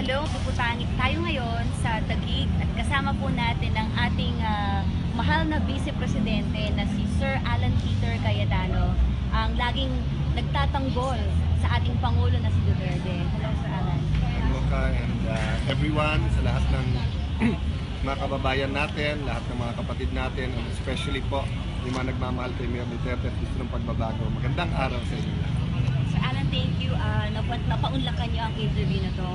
Hello, puputangin tayo ngayon sa Taguig at kasama po natin ang ating mahal na Vice Presidente na si Sir Alan Peter Cayetano, ang laging nagtatanggol sa ating Pangulo na si Duterte. Hello, Sir Alan. Hello ka and everyone, sa lahat ng mga kababayan natin, lahat ng mga kapatid natin, and especially po yung mga nagmamahal kay Mayor Duterte at gusto ng pagbabago. Magandang araw sa inyo lahat. Sir Alan, thank you. Napaunlakan niyo ang interview na to.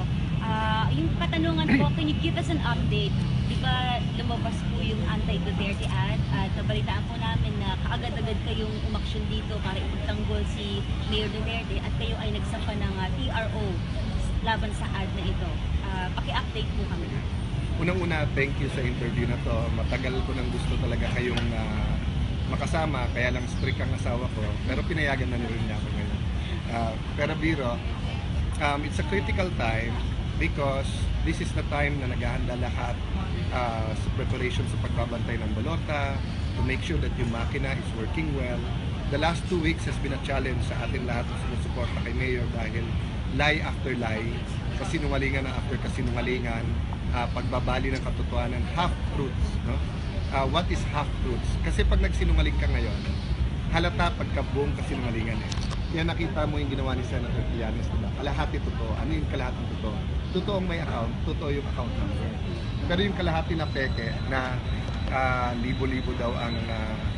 Yung katanungan po, can you give us an update? Di ba lumabas po yung anti-Duterte ad at nabalitaan po namin na kaagad-agad kayong umaksyon dito para ipagtanggol si Mayor Duterte at kayo ay nagsampa ng TRO laban sa ad na ito. Paki-update po kami. Unang-una, thank you sa interview na to. Matagal ko nang gusto talaga kayong makasama, kaya lang strict ang asawa ko, pero pinayagan na rin niya ako ngayon. Pero biro, it's a critical time because this is the time na naghahanda lahat sa preparation sa pagbabantay ng balota, to make sure that yung makina is working well. The last 2 weeks has been a challenge sa atin lahat na sumusuporta kay Mayor dahil lie after lie, kasinungalingan na after kasinungalingan, pagbabali ng katotohanan, half-truths. No? What is half-truths? Kasi pag nagsinungaling ka ngayon, halata pagka buong kasinungalingan eh. Yan nakita mo yung ginawa ni Senator Trillanes, diba? Kalahati totoo. Ano yung kalahating totoo? Totoong may account, totoo yung account number. Pero yung kalahati na peke na libo-libo daw ang,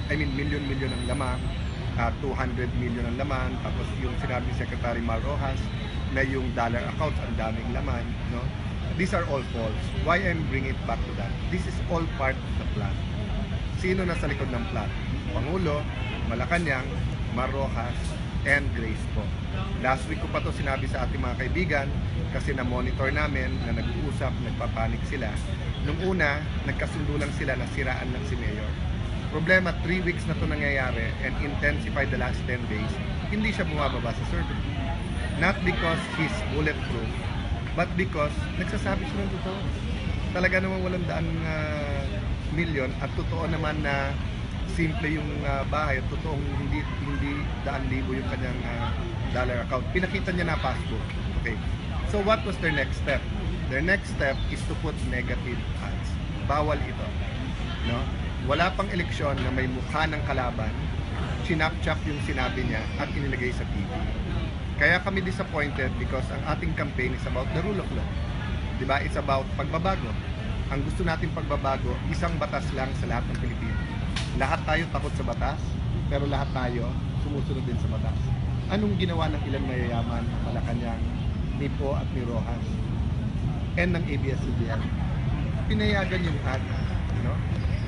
million-million ang laman, 200 million ang laman, tapos yung sinabi ni Secretary Mar Rojas na yung dollar accounts ang daming laman, no? These are all false. Why I'm bringing it back to that? This is all part of the plan. Sino nasa likod ng plan? Pangulo, Malacanang, Mar Rojas, and Grace po. Last week ko pa to sinabi sa ating mga kaibigan kasi na-monitor namin na nag-uusap, nagpapanik sila. Nung una, nagkasundo lang sila na siraan lang si Mayor. Problema, 3 weeks na to nangyayari and intensified the last 10 days, hindi siya bumababa sa survey. Not because he's bulletproof, but because nagsasabi siya ng totoo. Talaga naman walang daang milyon at totoo naman na simple yung bahay at totoong hindi daan libo yung kanyang dollar account. Pinakita niya na passbook. Okay. So what was their next step? Their next step is to put negative ads. Bawal ito. No? Wala pang eleksyon na may mukha ng kalaban, chinap-chap yung sinabi niya at inilagay sa TV. Kaya kami disappointed because ang ating campaign is about the rule of law. Diba? It's about pagbabago. Ang gusto natin pagbabago, isang batas lang sa lahat ng Pilipino. Lahat tayo takot sa batas, pero lahat tayo sumusunod din sa batas. Anong ginawa ng ilang mayayaman, Malacanang, ni Po at ni Rojas, and ng ABS-CBN? Pinayagan yung ad, no?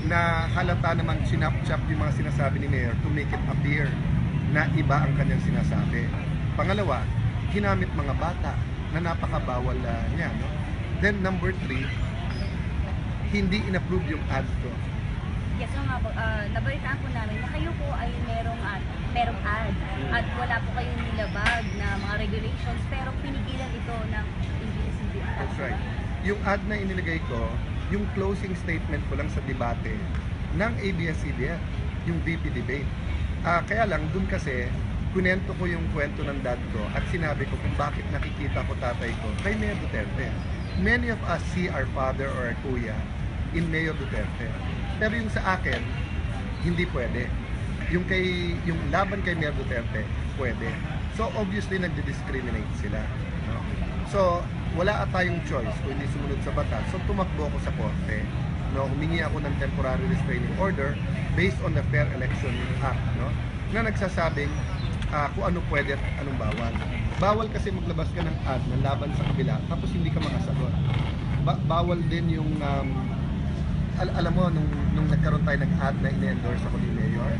Na halata namang sinap-chap yung mga sinasabi ni Mayor to make it appear na iba ang kanyang sinasabi. Pangalawa, ginamit mga bata na napakabawal niya. No? Then number 3, hindi in-approve yung ad ko. Yes, so nga po, nabalitaan po namin na kayo po ay merong ad at wala po kayong nilabag na mga regulations pero pinigilan ito ng ABS-CBN. That's right. Yung ad na inilagay ko, yung closing statement ko lang sa debate ng ABS-CBN, yung VP debate. Kaya lang, dun kasi, kunento ko yung kwento ng dad ko at sinabi ko kung bakit nakikita ko tatay ko kay Mayor Duterte. Many of us see our father or our kuya in Mayor Duterte. Pero yung sa akin, hindi pwede. Yung laban kay Mayor Duterte, pwede. So obviously nagdi-discriminate sila. No? So wala tayong choice kung hindi sumunod sa batas. So tumakbo ako sa korte. No, humingi ako ng temporary restraining order based on the Fair Election Act, no? Na nagsasabing kung ano pwede at anong bawal. Bawal kasi maglabas ka ng ad na laban sa kabila tapos hindi ka makasagot. Bawal din yung alam mo, nung nagkaroon tayo ng ad na in-endorse ako ni Mayor,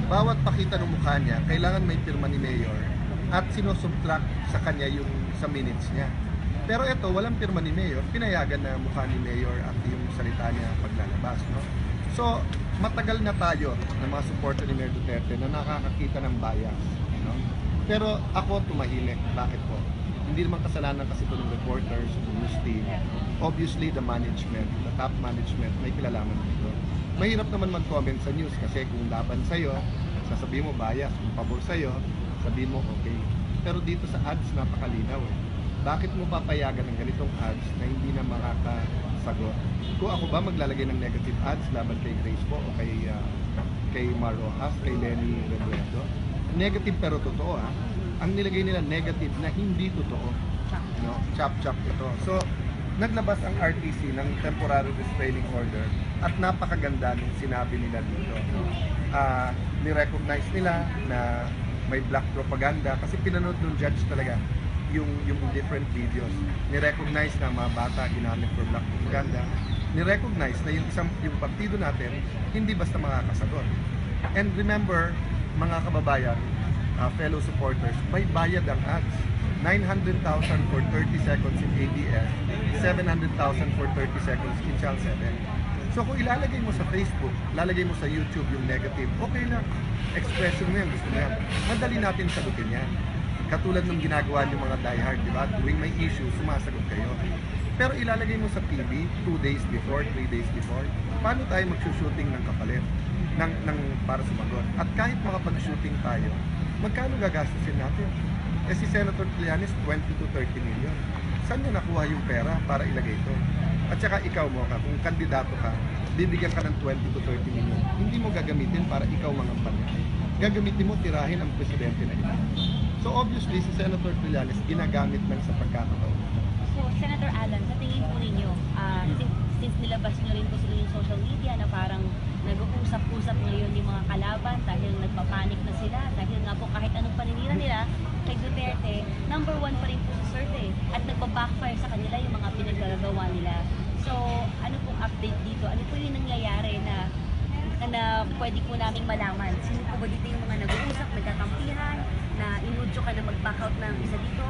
bawat pakita ng mukha niya, kailangan may pirma ni Mayor at sinusubtract sa kanya yung sa minutes niya. Pero ito, walang pirma ni Mayor, pinayagan na mukha ni Mayor at yung salita niya paglalabas. No? So, matagal na tayo ng mga supporter ni Mayor Duterte na nakakakita ng bias. No? Pero ako tumahimik. Bakit po? Hindi naman kasalanan kasi ito ng reporters, ng news team. Obviously, the management, the top management, may kilalaman dito. Mahirap naman mag-comment sa news kasi kung laban sa'yo, sasabihin mo bias. Kung pabor sa'yo, sabihin mo okay. Pero dito sa ads, napakalinaw eh. bakit mo papayagan ng ganitong ads na hindi na makakasagot? Kung ako ba maglalagay ng negative ads laban kay Grace po o kay Mar Rojas, kay Lenny Robredo? Negative pero totoo Ang nilagay nila negative na hindi totoo. No? Chop-chop ito. So, naglabas ang RTC ng temporary restraining order at napakaganda nung sinabi nila dito. No? Ni-recognize nila na may black propaganda kasi pinanood ng judge talaga yung different videos. Ni-recognize na mga bata ginamit for black propaganda. Ni-recognize na yung partido natin hindi basta makakasagot. And remember, mga kababayan, fellow supporters, may bayad ang ads. 900,000 for 30 seconds in ABS, 700,000 for 30 seconds in Channel 7. So kung ilalagay mo sa Facebook, lalagay mo sa YouTube yung negative, okay lang. Expression mo yan, gusto mo yan. Madali natin sagutin yan. Katulad ng ginagawa ng mga diehard, di ba? Tuwing may issue, sumasagot kayo. Pero ilalagay mo sa TV 2 days before, 3 days before, paano tayo magsushooting ng kapalit para sumagot? At kahit makapag-shooting tayo, magkano gagastusin natin? Eh si Senator Trillanes, 20 to 30 million. Saan niya nakuha yung pera para ilagay ito? At saka ikaw mo kung kandidato ka, bibigyan ka ng 20 to 30 million. Hindi mo gagamitin para ikaw mangampanya. Gagamitin mo tirahin ang presidente na ito. So obviously, si Senator Trillanes ginagamit lang sa pagkakataon. So, Senator Alan, sa tingin po ninyo, since nilabas nyo rin po sila yung social media na parang nag-uusap-usap ngayon yung mga kalaban dahil nagpapanik na sila, dahil nga po kahit anong paninira nila kay Duterte, number 1 pa rin po si Serte at nagpa-backfire sa kanila yung mga pinaggagawa nila. So, ano pong update dito? Ano po yung nangyayari na pwede po naming malaman? Sino po ba dito yung mga nag-uusap, nagkakampihan, na inudyo ka na mag-back out ng isa dito?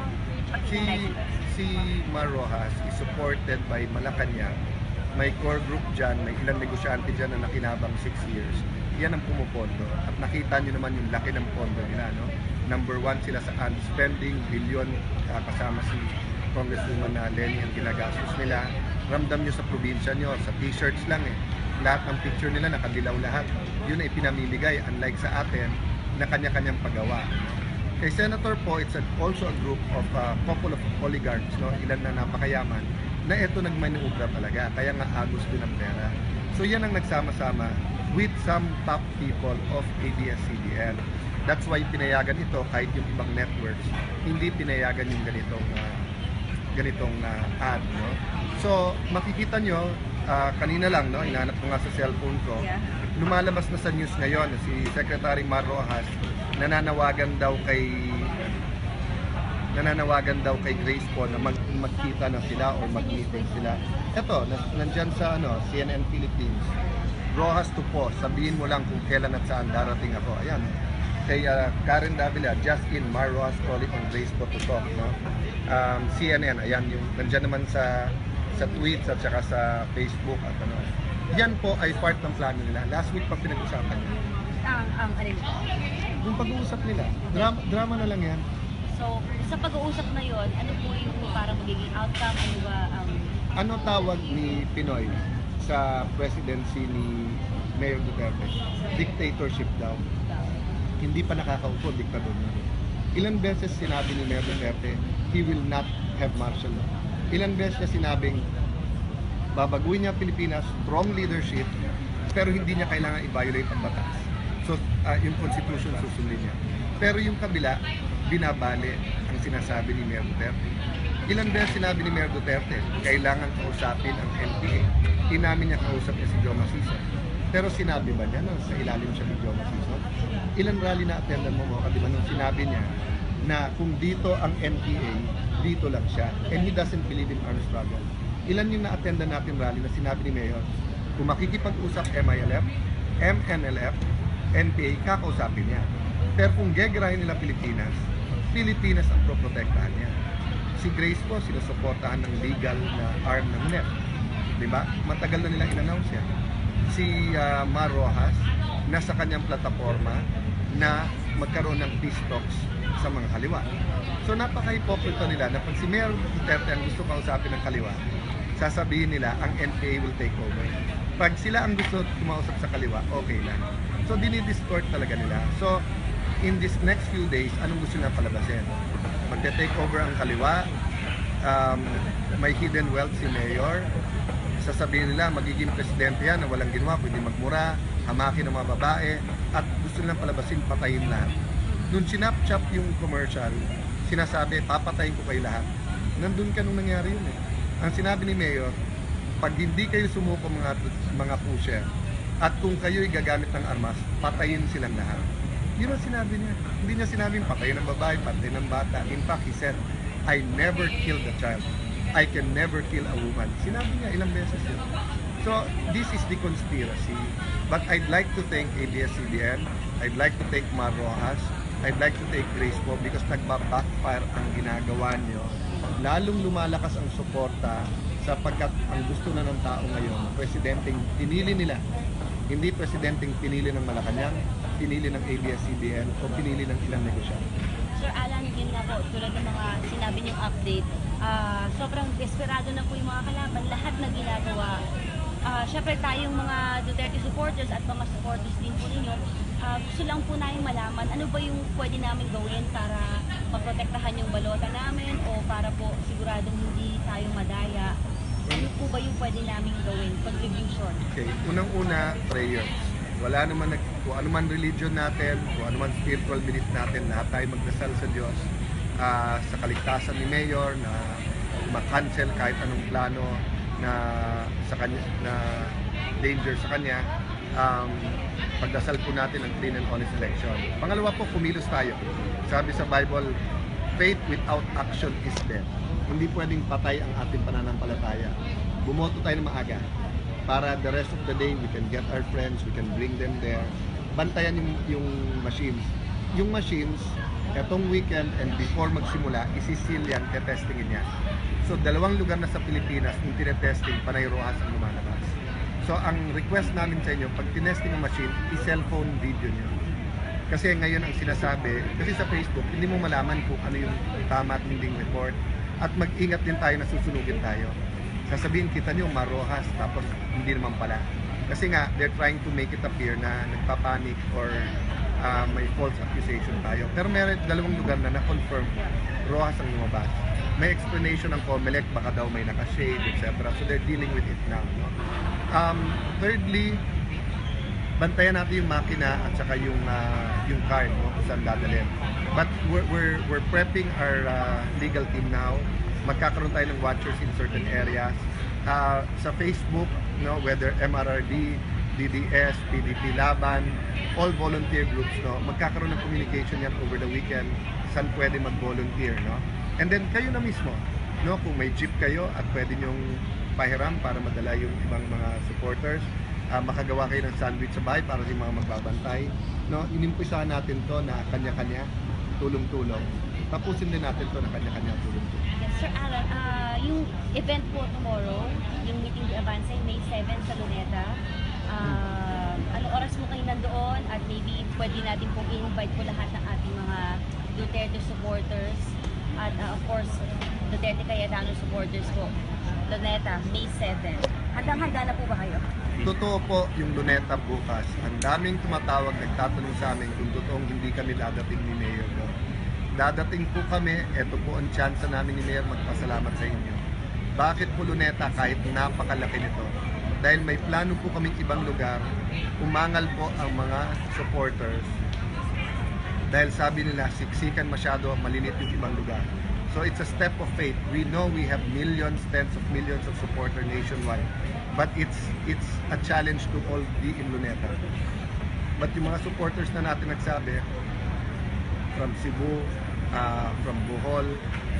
Si Mar Rojas is supported by Malacanang. May core group dyan, may ilang negosyante dyan na nakinabang 6 years. Yan ang pumupondo. At nakita nyo naman yung laki ng pondo nila. No? Number 1 sila sa spending, billion, kasama si Congresswoman Lenny ang ginagastos nila. Ramdam nyo sa probinsya nyo, sa t-shirts lang lahat ng picture nila nakadilaw lahat. Yun ay pinamimigay, unlike sa atin, na kanya-kanyang pagawa. Kay Senator po, it's also a group of couple of oligarchs, no? Ilan na napakayaman, na ito nagmaniubra talaga, kaya nga agos din ang pera. So yan ang nagsama-sama with some top people of ABS-CBN. That's why pinayagan ito kahit yung ibang networks, hindi pinayagan yung ganitong ad. No? So makikita nyo, kanina lang, no? Inaanap ko nga sa cellphone ko, lumalabas na sa news ngayon si Secretary Mar Rojas nananawagan daw kay Grace po na magkita na sila o mag-meeting sila. Ito, nandyan sa CNN Philippines. Rojas to po, sabihin mo lang kung kailan at saan darating ako. Ayan. Kay Karen Davila, just in, Mar Rojas calling on Grace po to talk. No? CNN, ayan, yung nandyan naman sa tweets at saka sa Facebook at Yan po ay part ng plano nila. Last week pa pinag-usapan niya. Yung pag-uusap nila, drama na lang yan. So, sa pag-uusap na yon, ano po yung parang magiging outcome? Ano ba ang... Ano tawag ni Pinoy sa presidency ni Mayor Duterte? Dictatorship daw. Hindi pa nakakaupo, diktador na. Ilan beses sinabi ni Mayor Duterte, he will not have martial law. Ilan beses niya sinabing, babaguhin niya Pilipinas, strong leadership, pero hindi niya kailangan i-violate ang batas. So, yung constitution susundin niya. Pero yung kabila, binabali ang sinasabi ni Mayor Duterte. Ilan beses sinabi ni Mayor Duterte, kailangan kausapin ang NPA. Inamin niya kausap niya si Joe Macizo. Pero sinabi ba niya na sa ilalim siya ni Joe Macizo? Ilan rally na attendan mo mga kadiba nung sinabi niya na kung dito ang NPA, dito lang siya. And he doesn't believe in armed struggle. Ilan yung na-attendan natin rally na sinabi ni Mayor, kung makikipag-usap MILF, MNLF, NPA, kakausapin niya. Pero kung gegerahin nila Pilipinas, Pilipinas ang proprotektahan niya. Si Grace po, sinusuportahan ng legal na arm ng NEP. Diba? Matagal na nilang in-announce yan. Si Mar Rojas, nasa kanyang plataforma na magkaroon ng peace talks sa mga kaliwa. So napaka-hipokrito nila na pag si Mayor Duterte ang gusto kausapin ng kaliwa, sasabihin nila ang NPA will take over. Pag sila ang gusto kumausap sa kaliwa, okay lang. So dinidistort talaga nila. So in this next few days, anong gusto na palabasin? Magte-take over ang kaliwa um, may hidden wealth si Mayor. Sasabihin nila, magiging presidente yan na walang ginawa, pwede magmura, hamakin ng mga babae, at gusto nilang palabasin, patayin lahat. Nung sinapchap yung commercial, sinasabi, papatayin ko kayo lahat. Nandun ka nung nangyari yun eh. Ang sinabi ni Mayor, pag hindi kayo sumuko mga pusher, at kung kayo'y gagamit ng armas, patayin silang lahat. Yun ang sinabi niya. Hindi niya sinabing patayin ng babae, patayin ng bata. In fact, he said, I never killed a child. I can never kill a woman. Sinabi niya ilang beses yun. So, this is the conspiracy. But I'd like to thank ABS-CBN. I'd like to thank Mar Rojas. I'd like to thank Grace po because nagba-backfire ang ginagawa niyo. Lalong lumalakas ang suporta sapagkat ang gusto na ng tao ngayon, presidenteng pinili nila. Hindi presidenteng pinili ng Malacanang, pinili ng ABS-CBN o pinili ng ilang negosyante. Sir Alan, yun nga po, tulad ng mga sinabi niyong update, sobrang desperado na po yung mga kalaban, lahat na ginagawa. Syempre tayong mga Duterte supporters at mga supporters din po ninyo, gusto lang po namin malaman ano ba yung pwede namin gawin para maprotektahan yung balota namin o para po siguradong hindi tayo madaya. Ano po ba yung pwede namin gawin? Contribution. Okay, unang-una, prayers. Wala naman, kung ano man religion natin, kung ano man spiritual belief natin, lahat tayo magdasal sa Diyos sa kaligtasan ni Mayor na ma-cancel kahit anong plano na sa kanya, na danger sa kanya. Pagdasal po natin ang clean and honest election. Pangalawa po, kumilos tayo. Sabi sa Bible, faith without action is death. Hindi pwedeng patay ang ating pananampalataya. Bumoto tayo ng maaga para the rest of the day we can get our friends, we can bring them there. Bantayan yung machines. Yung machines, etong weekend and before magsimula, isisil yan, tetestingin yan. So, dalawang lugar na sa Pilipinas, yung tinetesting, Panay Rojas ang lumalabas. So, ang request namin sa inyo, pag tinesting ang machine, i-cellphone video nyo. Kasi ngayon ang sinasabi, kasi sa Facebook, hindi mo malaman kung ano yung tama at hinding report. At mag-ingat din tayo na susunugin tayo. Sasabihin kita nyo, Mar Rojas, tapos hindi naman pala. Kasi nga, they're trying to make it appear na nagpapanik or may false accusation tayo. Pero meron dalawang lugar na na-confirm Rojas ang lumabas. May explanation ng COMELEC, baka daw may nakashade, etc. So they're dealing with it now. No? Thirdly, bantayan natin yung makina at saka yung card, no, kung saan dadalhin. But we're prepping our legal team now. Magkakaroon tayo ng watchers in certain areas. Sa Facebook, no, whether MRRD, DDS, PDP Laban, all volunteer groups, no, magkakaroon ng communication yan over the weekend saan pwede mag-volunteer, no? And then kayo na mismo, no, kung may jeep kayo at pwede nyong pahiram para madala yung ibang mga supporters, makagawa kayo ng sandwich sa bahay para sa mga magbabantay, no? Inimpisahan natin to na kanya-kanya, tulong-tulong. Tapusin din natin to na kanya-kanya, tulong-tulong. Yes, Sir Alan, yung event po tomorrow, yung meeting di Avance, May 7 sa Luneta. Anong oras mo kayo nandoon at maybe pwede natin pong i-invite po lahat ng ating mga Duterte supporters at of course Duterte Cayetano supporters po. Luneta, May 7. Handang-handa na po ba kayo? Totoo po yung Luneta bukas. Ang daming tumatawag, nagtatanong sa amin kung totoong hindi kami dadating ni Mayor doon. Dadating po kami, eto po ang chance namin ni Mayor magpasalamat sa inyo. Bakit po Luneta kahit napakalaki nito? Dahil may plano po kaming ibang lugar, umangal po ang mga supporters. Dahil sabi nila, siksikan masyado, malinit yung ibang lugar. So it's a step of faith. We know we have millions, tens of millions of supporters nationwide. But it's a challenge to all be in Luneta. But yung mga supporters na natin nagsabi, from Cebu, from Bohol,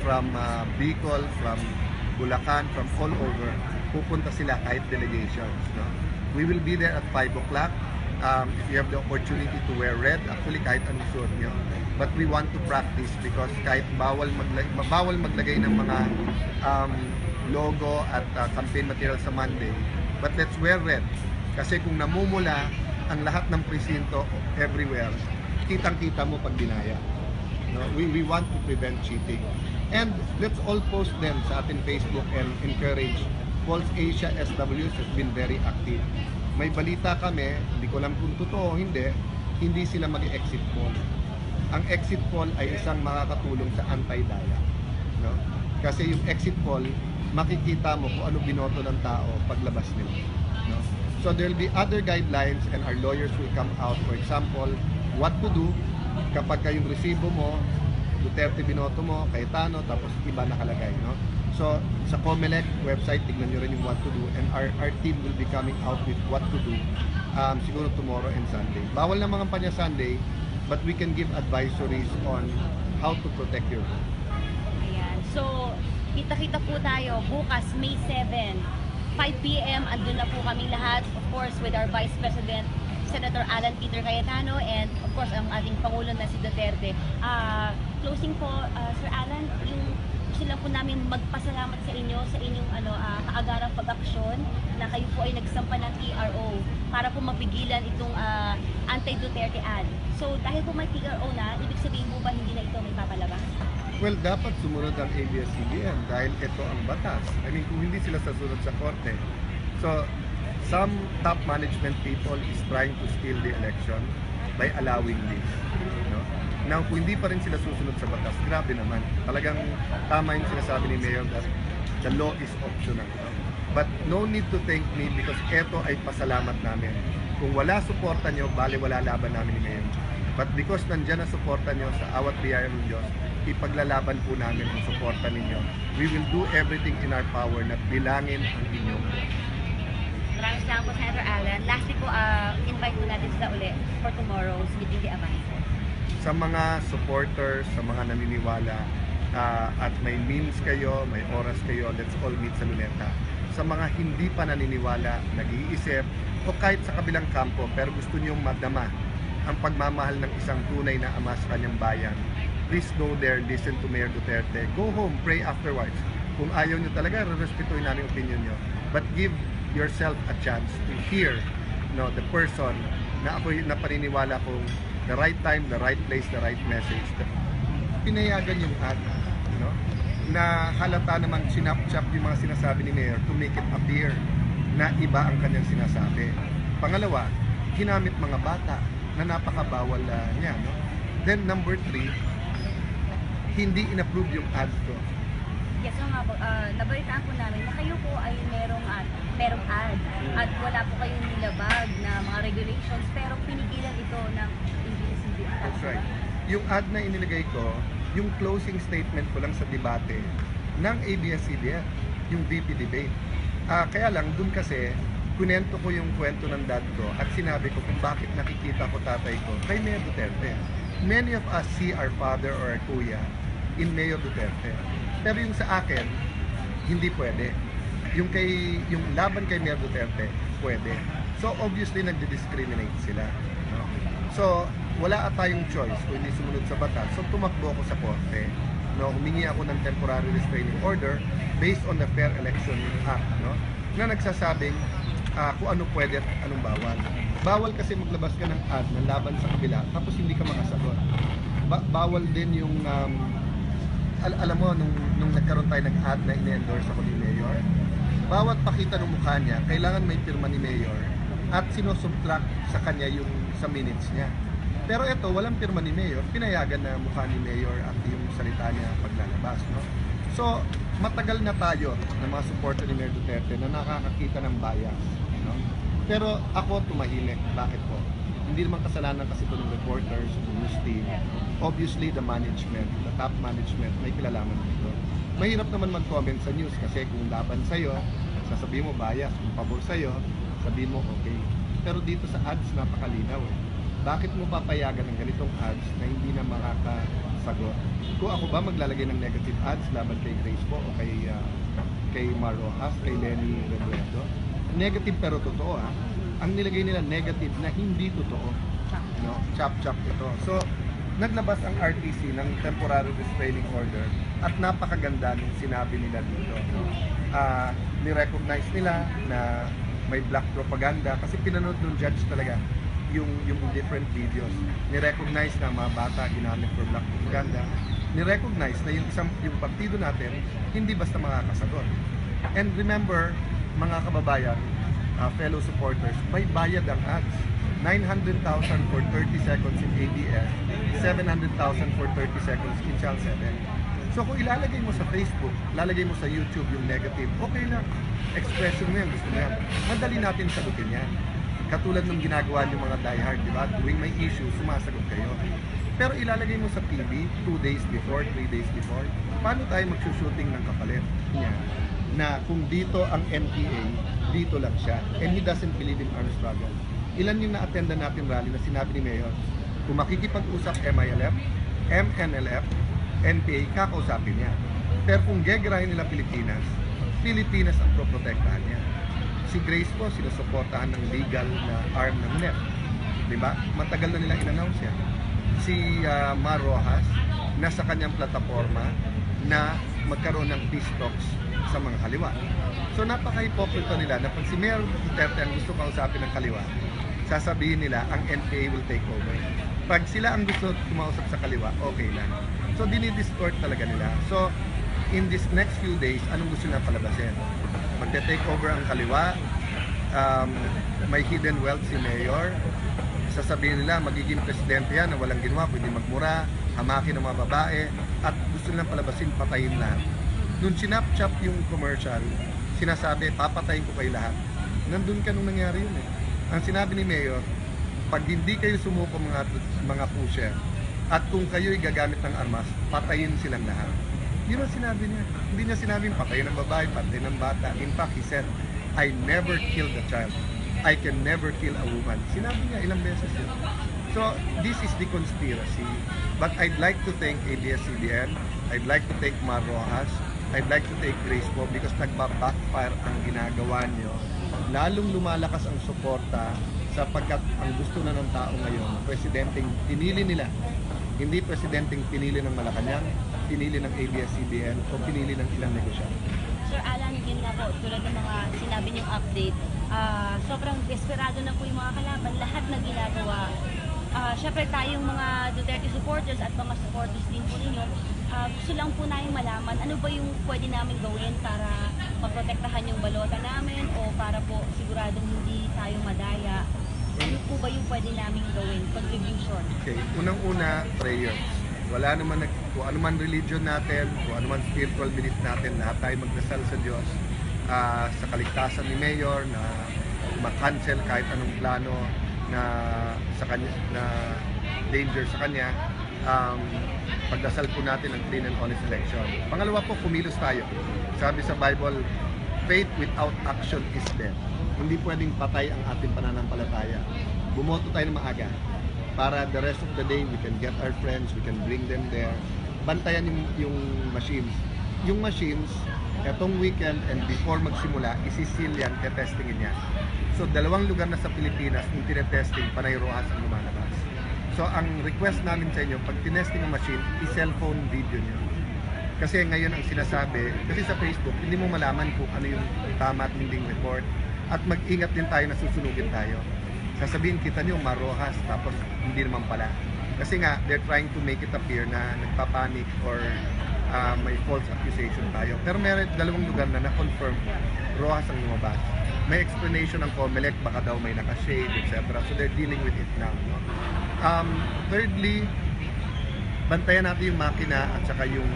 from Bicol, from Bulacan, from all over, pupunta sila kahit delegations. No? We will be there at 5 o'clock. If you have the opportunity to wear red, actually kahit anong suot nyo. But we want to practice because kahit bawal maglagay ng mga logo at campaign material sa Monday. But let's wear red. Kasi kung namumula ang lahat ng presinto everywhere, kitang-kita mo pag dinaya. No? We want to prevent cheating. And let's all post them sa ating Facebook and encourage. Pulse Asia SWs has been very active. May balita kami, hindi ko alam kung totoo o hindi sila mag-exit poll. Ang exit poll ay isang makakatulong sa anti-daya. No? Kasi yung exit poll, makikita mo kung ano binoto ng tao paglabas nila. No? So there will be other guidelines and our lawyers will come out. For example, what to do kapag yung resibo mo, Duterte binoto mo, Cayetano, tapos iba nakalagay. No? So sa COMELEC website, tignan nyo rin yung what to do, and our team will be coming out with what to do siguro tomorrow and Sunday. Bawal na mga kampanya Sunday, but we can give advisories on how to protect your vote. Ayan. So, kita-kita po tayo bukas, May 7, 5 p.m. Andun na po kami lahat, of course, with our Vice President, Senator Alan Peter Cayetano, and of course, ang ating Pangulo na si Duterte. Closing po, Sir Alan, yung gusto lang po namin magpasalamat sa inyo sa inyong kaagarang pag-aksyon na kayo po ay nagsampa ng TRO para po mapigilan itong anti-Duterte ad. So, dahil po may TRO na, ibig sabihin mo ba hindi na ito may papalabas? Well, dapat sumunod ang ABS-CBN dahil ito ang batas. I mean, kung hindi sila sasunod sa korte. So, some top management people is trying to steal the election by allowing this. No? Now, kung hindi pa rin sila susunod sa batas, grabe naman. Talagang tama yung sinasabi ni Mayor that the law is optional. No? But no need to thank me because ito ay pasalamat namin. Kung wala suporta nyo, bali wala laban namin ni Mayor. But because nandyan ang suporta nyo sa awat biyaya ng Diyos, ipaglalaban po namin ang suporta ninyo. We will do everything in our power na bilangin ang inyong. Maraming salamat po, Senator Alan. Lastly po, invite po natin sila ulit for tomorrow's meeting the Avance. Sa mga supporters, sa mga naniniwala, at may means kayo, may oras kayo, let's all meet sa Luneta. Sa mga hindi pa naniniwala, nag-iisip, o kahit sa kabilang kampo, pero gusto nyo madama ang pagmamahal ng isang tunay na ama sa kanyang bayan, please go there, listen to Mayor Duterte. Go home, pray afterwards. Kung ayaw nyo talaga, respetuhin namin yung opinion nyo. But give yourself a chance to hear the person na ako na paniniwala kong the right time, the right place, the right message. Pinayagan yung ad, na halata namang sinap-chap yung mga sinasabi ni Mayor to make it appear na iba ang kanyang sinasabi. Pangalawa, ginamit mga bata na napakabawal niya. No? Then number 3, hindi in-approve yung ad ko. Yes, so nga po, nabalitaan po namin na kayo po ay merong ad at wala po kayong nilabag na mga regulations pero pinigilan ito ng ABS-CBN. That's right. Yung ad na inilagay ko, yung closing statement ko lang sa debate ng ABS-CBN, yung VP debate. Kaya lang, dun kasi, kunento ko yung kwento ng dad ko at sinabi ko kung bakit nakikita ko tatay ko kay Mayor Duterte. Many of us see our father or our kuya in Mayor Duterte. Pero yung sa akin, hindi pwede. Yung laban kay Mayor Duterte, pwede. So obviously nagdi-discriminate sila. No? So wala tayong choice kung hindi sumunod sa batas. So tumakbo ako sa korte. No, humingi ako ng temporary restraining order based on the Fair Election Act, no? Na nagsasabing kung ano pwede at anong bawal. Bawal kasi maglabas ka ng ad na laban sa kabila tapos hindi ka makasagot. Bawal din yung alam mo nung nagkaroon tayo ng ad na ini-endorse ako ni Mayor, bawat pakita ng mukha niya kailangan may pirma ni Mayor at sinusubtract sa kanya yung sa minutes niya. Pero ito, walang pirma ni Mayor, pinayagan na mukha ni Mayor at yung salita niya paglalabas, no? So, matagal na tayo ng mga supporter ni Mayor Duterte na nakakakita ng bias, no? Pero ako tumahimik. Bakit po? Hindi naman kasalanan kasi ito ng reporters, ng news team. Obviously, the management, the top management, may kilalaman dito. Mahirap naman mag-comment sa news kasi kung laban sa'yo, sasabihin mo bias. Kung pabor sa'yo, sabihin mo okay. Pero dito sa ads, napakalinaw eh. Bakit mo papayagan ng ganitong ads na hindi na makakasagot? Kung ako ba maglalagay ng negative ads laban kay Grace po o kay Mar Rojas, kay Lenny Robredo? Negative pero totoo ha. Ang nilagay nila negative na hindi totoo. No? Chop-chop ito. So, naglabas ang RTC ng temporary restraining order at napakaganda ng sinabi nila dito. No? Ni-recognize nila na may black propaganda kasi pinanood ng judge talaga yung different videos. Ni-recognize na mga bata ginamit for black propaganda. Ni-recognize na yung partido natin hindi basta makakasagot. And remember, mga kababayan, fellow supporters, may bayad ang ads. 900,000 for 30 seconds in ABS, 700,000 for 30 seconds in Channel 7. So kung ilalagay mo sa Facebook, lalagay mo sa YouTube yung negative, okay lang. Expression mo yan, gusto mo yan. Madali natin sagutin yan. Katulad ng ginagawa ng mga diehard, di ba? Tuwing may issue, sumasagot kayo. Pero ilalagay mo sa TV 2 days before, 3 days before, paano tayo magsushooting ng kapalit niya? Na kung dito ang MPA, dito lang siya. And he doesn't believe in armed struggle. Ilan yung na-attendan natin rally na sinabi ni Mayor, kung makikipag-usap MILF, MNLF, NPA, kakausapin niya. Pero kung gegerahin nila Pilipinas, Pilipinas ang proprotektahan niya. Si Grace po, sinusuportahan ng legal na arm ng NEP. Diba? Matagal na nilang in-announce yan. Si Mar Rojas, nasa kanyang plataforma na magkaroon ng peace talks sa mga kaliwa. So napaka-hipokrito nila na pag si Mayor Duterte ang gusto kausapin ng kaliwa, sasabihin nila ang NPA will take over. Pag sila ang gusto kumausap sa kaliwa, okay lang. So dinidistort talaga nila. So in this next few days, anong gusto na palabasin? Magte-take over ang kaliwa, may hidden wealth si Mayor, sasabihin nila magiging presidente yan na walang ginawa, pwede magmura, hamakin ng mga babae, at gusto nilang palabasin, patayin lahat. Nung sinapchap yung commercial, sinasabi, papatayin ko kayo lahat. Nandun ka nung nangyari yun eh. Ang sinabi ni Mayor, pag hindi kayo sumuko mga pusher, at kung kayo'y gagamit ng armas, patayin silang lahat. Yun ang sinabi niya. Hindi niya sinabing patayin ng babae, patayin ng bata. In fact, he said, I never killed a child. I can never kill a woman. Sinabi niya ilang beses yun. So, this is the conspiracy. But I'd like to thank ABS-CBN. I'd like to thank Mar Rojas. I'd like to thank Grace po because nagpa-backfire ang ginagawa niyo. Lalong lumalakas ang suporta sapagkat ang gusto na ng tao ngayon, presidenteng pinili nila. Hindi presidenteng pinili ng Malacanang, pinili ng ABS-CBN o pinili ng ilang negosyante. Sir Alan, yun nga po, tulad ng mga sinabi niyong update, sobrang desperado na po yung mga kalaban, lahat na ginagawa. Syempre tayong mga Duterte supporters at mga supporters din po ninyo, gusto lang po namin malaman ano ba yung pwede namin gawin para maprotektahan yung balota namin o para po siguradong hindi tayo madaya. Ano po ba yung pwede namin gawin? Contribution. Okay, unang-una, prayers. Wala naman, kung ano man religion natin, kung ano man spiritual belief natin, lahat tayo magdasal sa Diyos sa kaligtasan ni Mayor na ma-cancel kahit anong plano na sa kanya, na danger sa kanya. Pagdasal po natin ang clean and honest election. Pangalawa po, kumilos tayo. Sabi sa Bible, faith without action is death. Hindi pwedeng patay ang ating pananampalataya. Bumoto tayo ng maaga para the rest of the day we can get our friends, we can bring them there. Bantayan yung machines. Yung machines, etong weekend and before magsimula, isisil yan, tetestingin yan. So 2 lugar na sa Pilipinas, yung tinetesting, Panay Rojas ang lumalabas. So ang request namin sa inyo, pag tinesting ang machine, i-cellphone video nyo. Kasi ngayon ang sinasabi, kasi sa Facebook, hindi mo malaman kung ano yung tama at hinding report. At mag-ingat din tayo na susunugin tayo. Sasabihin kita nyo, Mar Rojas, tapos hindi naman pala. Kasi nga, they're trying to make it appear na nagpapanik or may false accusation tayo. Pero meron 2 lugar na na-confirm Rojas ang lumabas. May explanation ng COMELEC, baka daw may nakashade, etc. So they're dealing with it now. No? Thirdly, bantayan natin yung makina at saka yung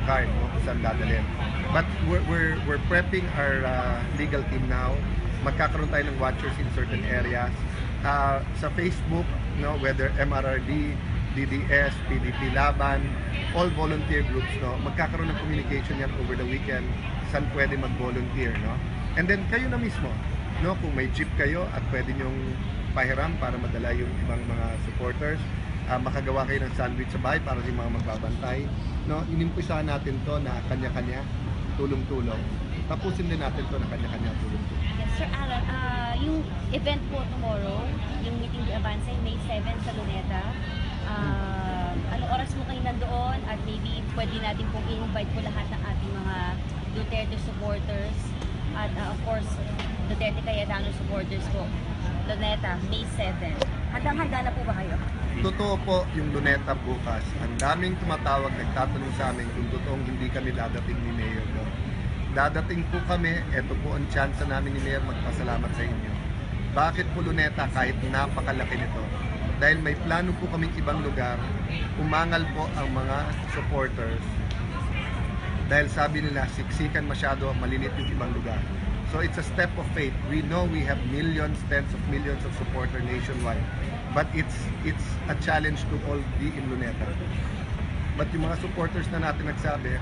card, no, kung saan dadalhin. But we're prepping our legal team now. Magkakaroon tayo ng watchers in certain areas. Sa Facebook, no, whether MRRD, DDS, PDP Laban, all volunteer groups, no, magkakaroon ng communication yan over the weekend saan pwede mag-volunteer, no? And then kayo na mismo, no, kung may jeep kayo at pwede nyong pahiram para madala yung ibang mga supporters, makagawa kayo ng sandwich sa bahay para sa mga magbabantay, no? Inimpisahan natin to na kanya-kanya, tulong-tulong. Tapusin din natin to na kanya-kanya, tulong-tulong. Yes, Sir Alan, yung event po tomorrow, yung meeting de Avance, May 7 sa Luneta, anong oras mo kayo nandoon at maybe pwede natin pong i-invite po lahat ng ating mga Duterte supporters at of course Duterte Cayetano supporters po. Luneta, May 7. Handang-handa na po ba kayo? Totoo po yung Luneta bukas. Ang daming tumatawag, nagtatanong sa amin kung totoong hindi kami dadating ni Mayor. No? Dadating po kami, eto po ang chance namin ni Mayor magpasalamat sa inyo. Bakit po Luneta kahit napakalaki nito? Dahil may plano po kaming ibang lugar, umangal po ang mga supporters Dahil sabi nila, siksikan masyado, malilit yung ibang lugar. So it's a step of faith. We know we have millions, tens of millions of supporters nationwide. But it's a challenge to all be in Luneta. But yung mga supporters na natin nagsabi,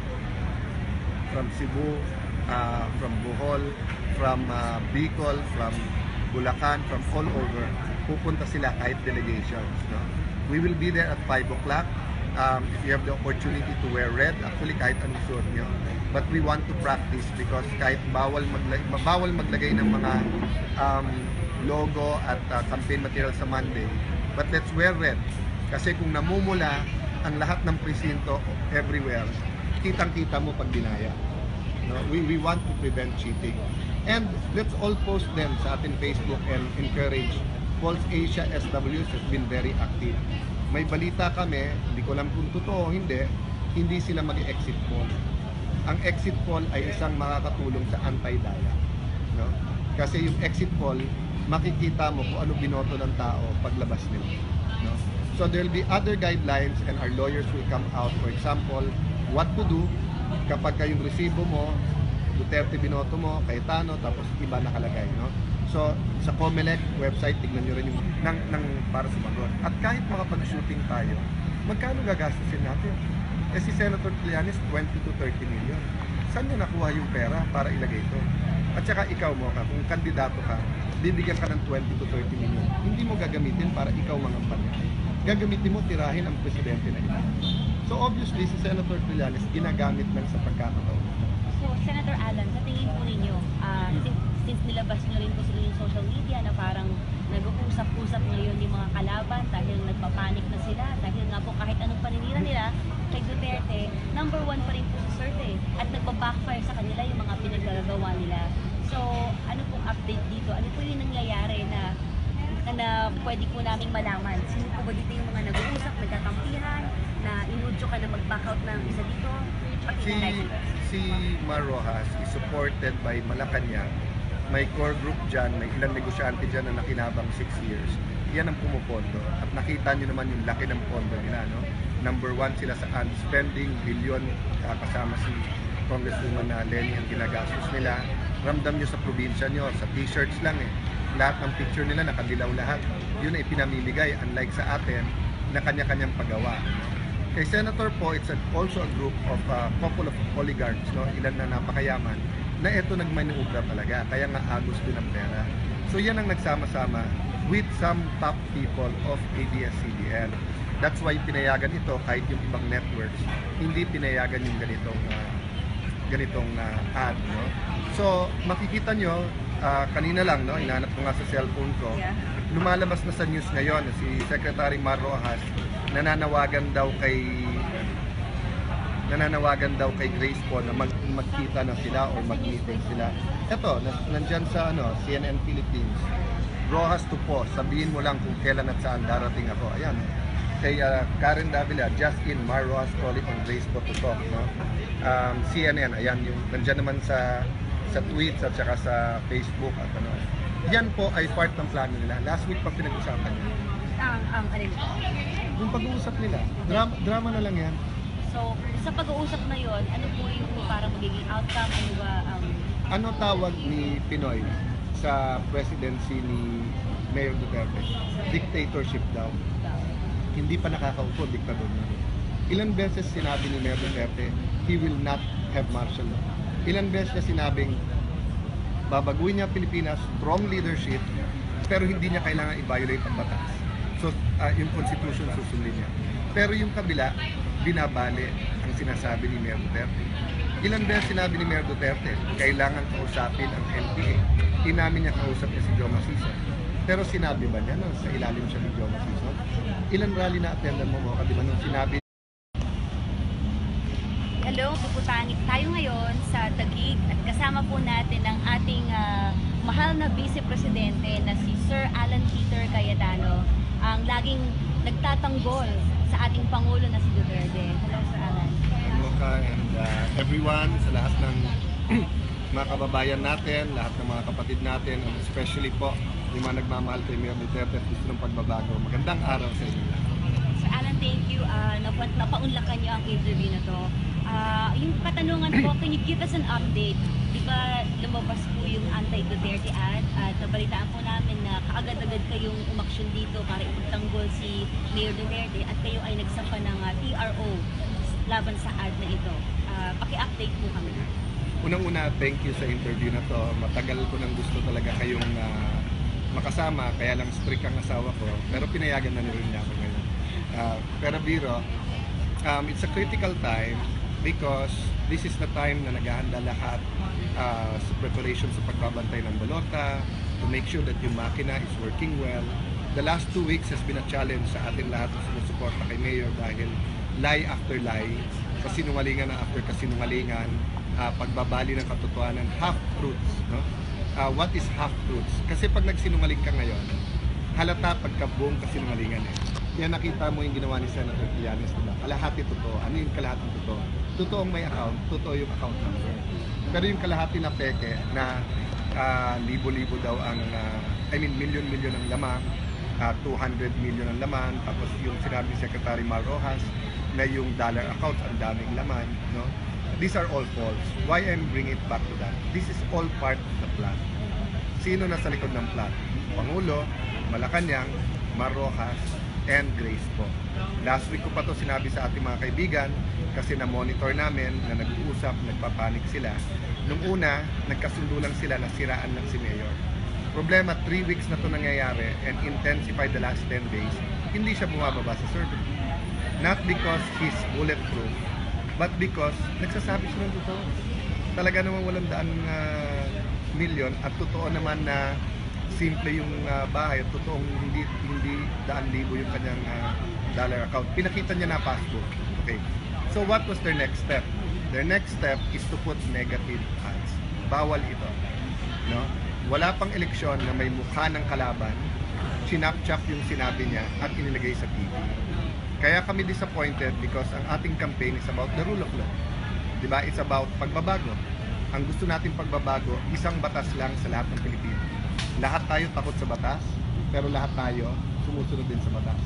from Cebu, from Bohol, from Bicol, from Bulacan, from all over, pupunta sila kahit delegations. No? We will be there at 5 o'clock. If you have the opportunity to wear red, actually kahit anong suot nyo. But we want to practice because kahit bawal maglagay ng mga logo at campaign material sa Monday. But let's wear red. Kasi kung namumula ang lahat ng presinto everywhere, kitang-kita mo pag dinaya. No? We want to prevent cheating. And let's all post them sa ating Facebook and encourage. Pulse Asia SWs has been very active. May balita kami, hindi ko alam kung totoo o hindi sila mag-exit poll. Ang exit poll ay isang makakatulong sa anti-daya. No? Kasi yung exit poll, makikita mo kung ano binoto ng tao paglabas nila. No? So there will be other guidelines and our lawyers will come out. For example, what to do kapag yung resibo mo, Duterte binoto mo, Cayetano, tapos iba nakalagay. No? So sa Comelec website, tignan nyo rin yung para sumagot. At kahit makapag-shooting tayo, magkano gagastusin natin? Eh si Senator Trillanes, 20 to 30 million. Saan niya nakuha yung pera para ilagay ito? At saka ikaw mo ka, kung kandidato ka, bibigyan ka ng 20 to 30 million. Hindi mo gagamitin para ikaw mangampanya. Gagamitin mo tirahin ang presidente na iba. So obviously, si Senator Trillanes ginagamit lang sa pagkakataon. So, Senator Alan, sa tingin po ninyo, since nilabas nyo rin po sa inyong social media na parang nag-uusap-usap ngayon yung mga kalaban dahil nagpapanik na sila, dahil nga po kahit anong paninira nila kay Duterte, number 1 pa rin po si Serte at nagpa-backfire sa kanila yung mga pinaggagawa nila. So, ano pong update dito? Ano po yung nangyayari na pwede po naming malaman? Sino po ba dito yung mga nag-uusap, nagkakampihan, na inudyo ka na mag-back out ng isa dito? Si Mar Rojas is supported by Malacanang. May core group dyan, may ilang negosyante dyan na nakinabang 6 years. Yan ang pumupondo. At nakita nyo naman yung laki ng pondo nila. No? Number 1 sila sa spending, billion, kasama si Congresswoman Lenny ang ginagastos nila. Ramdam nyo sa probinsya nyo, sa t-shirts lang eh. Lahat ng picture nila nakadilaw lahat. Yun ay pinamimigay, unlike sa atin, na kanya-kanyang paggawa. Kay Senator po, it's also a group of couple of oligarchs, no? Ilan na napakayaman, na ito nagmaniubra talaga, kaya nga agos din ang pera. So yan ang nagsama-sama with some top people of ABS-CBN. That's why pinayagan ito kahit yung ibang networks, hindi pinayagan yung ganitong ad. No? So makikita nyo, kanina lang, no? Hinanap ko nga sa cellphone ko, lumalabas na sa news ngayon si Secretary Mar Rojas nananawagan daw kay Grace po na magkita na sila o mag-meeting sila. Ito, nandyan sa CNN Philippines. Rojas to po, sabihin mo lang kung kailan at saan darating ako. Ayan, kay Karen Davila, just in, Mar Rojas calling on Grace po to talk. No? CNN, ayan, yung nandyan naman sa tweets at saka sa Facebook at Yan po ay part ng plano nila. Last week pa pinag-usapan nila. Yung pag-uusap nila, drama na lang yan. So, sa pag-uusap na yon, ano po yung parang magiging outcome? Ano ba Ano tawag ni Pinoy sa presidency ni Mayor Duterte? Dictatorship daw. Hindi pa nakakaupo, diktador na. Ilang beses sinabi ni Mayor Duterte, he will not have martial law. Ilang beses niya sinabing, babaguhin niya Pilipinas, strong leadership, pero hindi niya kailangan i-violate ang batas. So, yung constitution susundin niya. Pero yung kabila, binabali ang sinasabi ni Mayor Duterte. Ilang beses sinabi ni Mayor Duterte, kailangan kausapin ang NPA. Inamin niya kausap niya si Joe Macizo. Pero sinabi ba niya na sa ilalim siya ni Joe Macizo? Ilang rally na attendan mo di ba nung sinabi? Hello, puputangit tayo ngayon sa Taguig at kasama po natin ang ating mahal na Vice Presidente na si Sir Alan Peter Cayetano, ang laging nagtatanggol sa ating Pangulo na si Duterte. Hello, Sir Alan. Hello ka and everyone, sa lahat ng mga kababayan natin, lahat ng mga kapatid natin, and especially po yung mga nagmamahal kay Mayor Duterte at gusto ng pagbabago. Magandang araw sa inyo lahat. Sir Alan, thank you. Napaunlakan niyo ang interview na to. Yung katanungan po, can you give us an update? Di ba lumabas po yung anti-Duterte ad at nabalitaan po namin na kaagad-agad kayong umaksyon dito para ipagtanggol si Mayor Duterte at kayo ay nagsampa ng TRO laban sa ad na ito. Paki-update po kami. Unang-una, thank you sa interview na to. Matagal ko nang gusto talaga kayong makasama, kaya lang strict ang asawa ko, pero pinayagan na rin niya ako ngayon. Pero biro, it's a critical time because this is the time na naghahanda lahat sa preparation sa pagbabantay ng balota, to make sure that yung makina is working well. The last 2 weeks has been a challenge sa atin lahat na sumusuporta kay Mayor dahil lie after lie, kasinungalingan na after kasinungalingan, pagbabali ng katotohanan, half-truths. No? What is half-truths? Kasi pag nagsinungaling ka ngayon, halata pagka buong kasinungalingan eh. Yan nakita mo yung ginawa ni Senator Trillanes, diba? Kalahati totoo. Ano yung kalahati totoo? Totoong may account, totoo yung account number. Pero yung kalahati na peke na libo-libo daw ang, million-million ang laman, 200 million ang laman, tapos yung sinabi ni Secretary Mar Rojas na yung dollar accounts ang daming laman, no? These are all false. Why I'm bringing it back to that? This is all part of the plan. Sino nasa likod ng plan? Pangulo, Malacanang, Mar Rojas, and Grace po. Last week ko pa to sinabi sa ating mga kaibigan kasi na-monitor namin na nag-uusap, nagpapanik sila. Nung una, nagkasundo lang sila na siraan ng si Mayor. Problema, 3 weeks na to nangyayari and intensified the last 10 days, hindi siya bumababa sa survey. Not because he's bulletproof, but because nagsasabi siya ng totoo. Talaga naman walang daang milyon at totoo naman na simple yung bahay at totoong hindi daan libo yung kanyang dollar account. Pinakita niya na passbook. Okay. So what was their next step? Their next step is to put negative ads. Bawal ito. No? Wala pang eleksyon na may mukha ng kalaban, chinap-chap yung sinabi niya at inilagay sa TV. Kaya kami disappointed because ang ating campaign is about the rule of law. Diba? It's about pagbabago. Ang gusto natin pagbabago, isang batas lang sa lahat ng Pilipino. Lahat tayo takot sa batas, pero lahat tayo sumusunod din sa batas.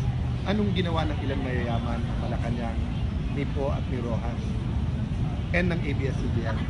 Anong ginawa ng ilang mayayaman, Malacanang, ni Po at ni Rojas, and ng ABS-CBN?